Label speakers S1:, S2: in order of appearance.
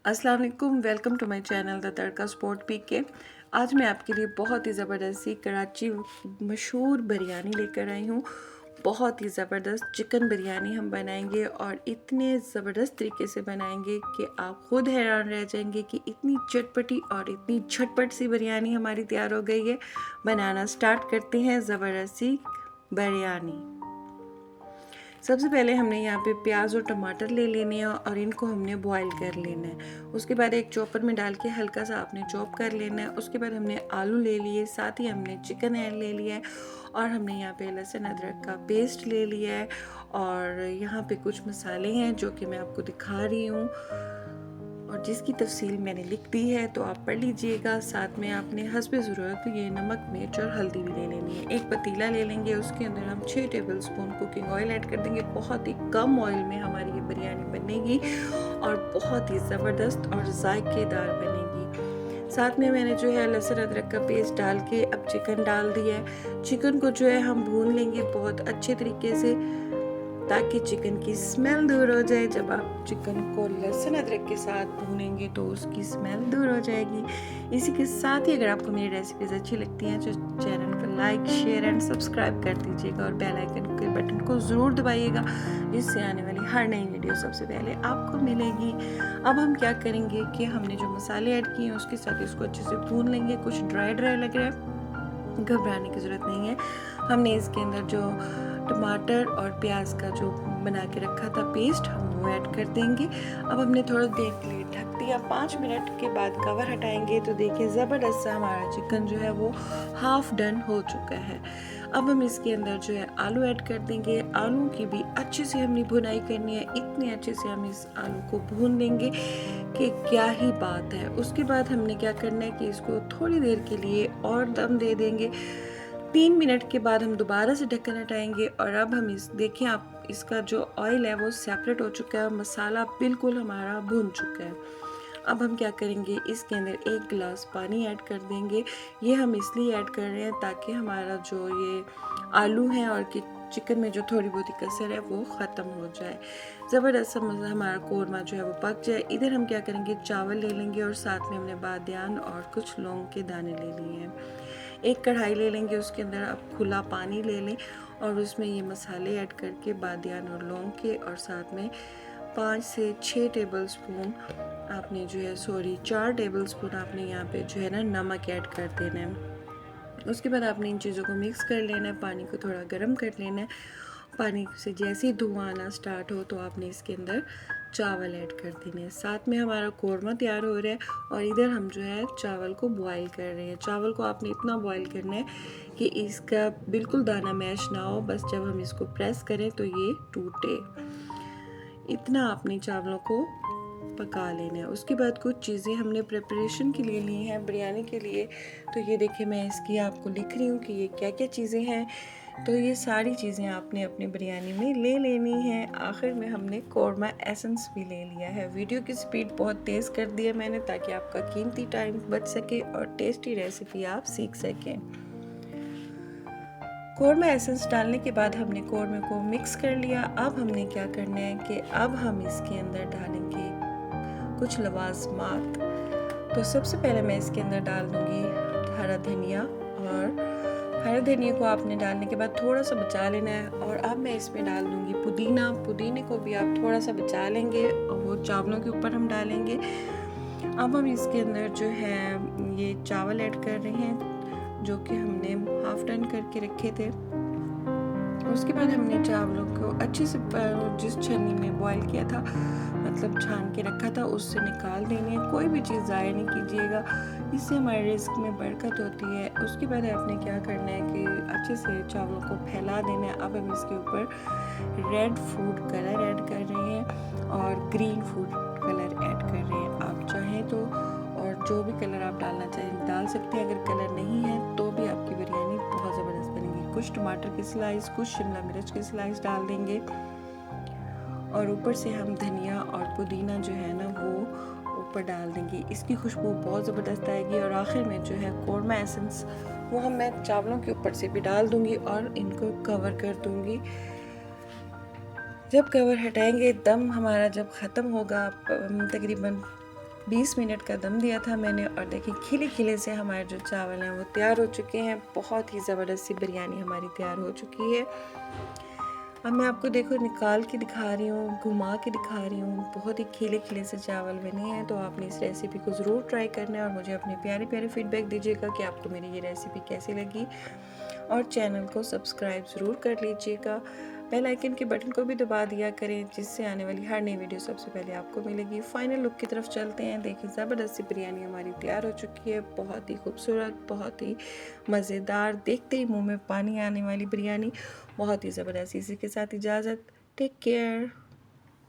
S1: अस्सलाम वालेकुम, welcome to my channel the Tadka spot PK. आज मैं आपके लिए बहुत ही ज़बरदस्त सी कराची मशहूर बिरयानी लेकर आई हूँ। बहुत ही ज़बरदस्त चिकन बिरयानी हम बनाएंगे और इतने ज़बरदस्त तरीके से बनाएंगे कि आप खुद हैरान रह जाएंगे कि इतनी चटपटी और इतनी झटपट सी बिरयानी हमारी तैयार हो गई है। बनाना स्टार्ट करते हैं ज़बरदस्त सी बिरयानी। सबसे पहले हमने यहाँ पे प्याज और टमाटर ले लेने हैं और इनको हमने बॉईल कर लेना है। उसके बाद एक चॉपर में डाल के हल्का सा आपने चॉप कर लेना है। उसके बाद हमने आलू ले लिए, साथ ही हमने चिकन ऐड ले लिया है और हमने यहाँ पे लहसुन अदरक का पेस्ट ले लिया है और यहाँ पे कुछ मसाले हैं जो कि मैं आपको दिखा रही हूँ और जिसकी तफसील मैंने लिख दी है, तो आप पढ़ लीजिएगा। साथ में आपने हस्बे ज़रूरत ये नमक, मिर्च और हल्दी भी ले लेनी है। एक पतीला ले लेंगे, उसके अंदर हम 6 टेबलस्पून कुकिंग ऑयल ऐड कर देंगे। बहुत ही कम ऑयल में हमारी ये बिरयानी बनेगी और बहुत ही ज़बरदस्त और जायकेदार बनेगी। साथ में मैंने जो है लहसुन अदरक का पेस्ट डाल के अब चिकन डाल दिया है। चिकन को जो है हम भून लेंगे बहुत अच्छे तरीके से ताकि चिकन की स्मेल दूर हो जाए। जब आप चिकन को लहसुन अदरक के साथ भूनेंगे तो उसकी स्मेल दूर हो जाएगी। इसी के साथ ही अगर आपको मेरी रेसिपीज़ अच्छी लगती हैं तो चैनल को लाइक, शेयर एंड सब्सक्राइब कर दीजिएगा और बेल आइकन के बटन को ज़रूर दबाइएगा, जिससे आने वाली हर नई वीडियो सबसे पहले आपको मिलेगी। अब हम क्या करेंगे कि हमने जो मसाले ऐड किए हैं उसके साथ इसको अच्छे से भून लेंगे। कुछ ड्राई लग रहा है, घबराने की ज़रूरत नहीं है। हमने इसके अंदर जो टमाटर और प्याज का जो बना के रखा था पेस्ट, हम वो ऐड कर देंगे। अब हमने थोड़ा देर के लिए ढक दिया। 5 मिनट के बाद कवर हटाएंगे तो देखिए ज़बरदस्त सा हमारा चिकन जो है वो हाफ डन हो चुका है। अब हम इसके अंदर जो है आलू ऐड कर देंगे। आलू की भी अच्छे से हमने भुनाई करनी है। इतने अच्छे से हम इस आलू को भून लेंगे कि क्या ही बात है। उसके बाद हमने क्या करना है कि इसको थोड़ी देर के लिए और दम दे देंगे। 3 मिनट के बाद हम दोबारा से ढक्कन हटाएंगे और अब हम इस देखें आप इसका जो ऑयल है वो सेपरेट हो चुका है और मसाला बिल्कुल हमारा भुन चुका है। अब हम क्या करेंगे, इसके अंदर 1 गिलास पानी ऐड कर देंगे। ये हम इसलिए ऐड कर रहे हैं ताकि हमारा जो ये आलू है और चिकन में जो थोड़ी बहुत ही कसर है वो ख़त्म हो जाए। ज़बरदस्त हमारा कोरमा जो है वो पक जाए। इधर हम क्या करेंगे, चावल ले लेंगे और साथ में हमने बादियान और कुछ लौंग के दाने ले लिए हैं। एक कढ़ाई ले लेंगे, उसके अंदर आप खुला पानी ले लें और उसमें ये मसाले ऐड करके बादियान और लौंग के और साथ में 5 से 6 टेबलस्पून आपने जो है 4 टेबलस्पून आपने यहाँ पे जो है ना नमक ऐड कर देना है। उसके बाद आपने इन चीज़ों को मिक्स कर लेना है, पानी को थोड़ा गर्म कर लेना है। पानी से जैसे ही धुआं आना स्टार्ट हो तो आपने इसके अंदर चावल ऐड कर देने हैं। साथ में हमारा कोरमा तैयार हो रहा है और इधर हम जो है चावल को बॉईल कर रहे हैं। चावल को आपने इतना बॉईल करना है कि इसका बिल्कुल दाना मैश ना हो, बस जब हम इसको प्रेस करें तो ये टूटे। इतना आपने चावलों को पका लेना है। उसके बाद कुछ चीज़ें हमने प्रिपरेशन के लिए ली हैं बिरयानी के लिए, तो ये देखिए मैं इसकी आपको लिख रही हूँ कि ये क्या क्या चीज़ें हैं। तो ये सारी चीज़ें आपने अपनी बिरयानी में ले लेनी है। आखिर में हमने कोरमा एसेंस भी ले लिया है। वीडियो की स्पीड बहुत तेज़ कर दी है मैंने ताकि आपका कीमती टाइम बच सके और टेस्टी रेसिपी आप सीख सकें। कोरमा एसेंस डालने के बाद हमने कोरमे को मिक्स कर लिया। अब हमने क्या करना है कि अब हम इसके अंदर डालेंगे कुछ लवाजमात। तो सबसे पहले मैं इसके अंदर डाल दूंगी हरा धनिया और हरे धनिया को आपने डालने के बाद थोड़ा सा बचा लेना है। और अब मैं इसमें डाल दूंगी पुदीना। पुदीने को भी आप थोड़ा सा बचा लेंगे और वो चावलों के ऊपर हम डालेंगे। अब हम इसके अंदर जो है ये चावल ऐड कर रहे हैं जो कि हमने हाफ डन करके रखे थे। उसके बाद हमने चावलों को अच्छे से जिस छन्नी में बॉईल किया था, मतलब छान के रखा था, उससे निकाल देने हैं। कोई भी चीज़ ज़ाया नहीं कीजिएगा, इससे हमारे रिस्क में बरकत होती है। उसके बाद आपने क्या करना है कि अच्छे से चावलों को फैला देना है। अब हम इसके ऊपर रेड फूड कलर ऐड कर रहे हैं और ग्रीन फूड कलर ऐड कर रहे हैं। आप चाहें तो और जो भी कलर आप डालना चाहें डाल सकते हैं। अगर कलर नहीं है तो भी आपकी बिरयानी बहुत ज़बरदस्त बनेगी। कुछ टमाटर की स्लाइस, कुछ शिमला मिर्च की स्लाइस डाल देंगे और ऊपर से हम धनिया और पुदीना जो है ना वो ऊपर डाल देंगे। इसकी खुशबू बहुत ज़बरदस्त आएगी। और आखिर में जो है कोरमा एसेंस वो हम मैं चावलों के ऊपर से भी डाल दूंगी और इनको कवर कर दूंगी। जब कवर हटाएंगे, दम हमारा जब ख़त्म होगा तकरीबन 20 मिनट का दम दिया था मैंने और देखिए खिले खिले से हमारे जो चावल हैं वो तैयार हो चुके हैं। बहुत ही ज़बरदस्त सी बिरयानी हमारी तैयार हो चुकी है। अब मैं आपको देखो निकाल के दिखा रही हूँ, घुमा के दिखा रही हूँ। बहुत ही खिले खिले से चावल बने हैं। तो आपने इस रेसिपी को ज़रूर ट्राई करना है और मुझे अपने प्यारे प्यारे फीडबैक दीजिएगा कि आपको मेरी ये रेसिपी कैसी लगी। और चैनल को सब्सक्राइब ज़रूर कर लीजिएगा। बेल आइकन के बटन को भी दबा दिया करें, जिससे आने वाली हर नई वीडियो सबसे पहले आपको मिलेगी। फाइनल लुक की तरफ चलते हैं। देखिए ज़बरदस्त सी बिरयानी हमारी तैयार हो चुकी है। बहुत ही खूबसूरत, बहुत ही मज़ेदार, देखते ही मुंह में पानी आने वाली बिरयानी, बहुत ही ज़बरदस्त। इसी के साथ इजाज़त, टेक केयर।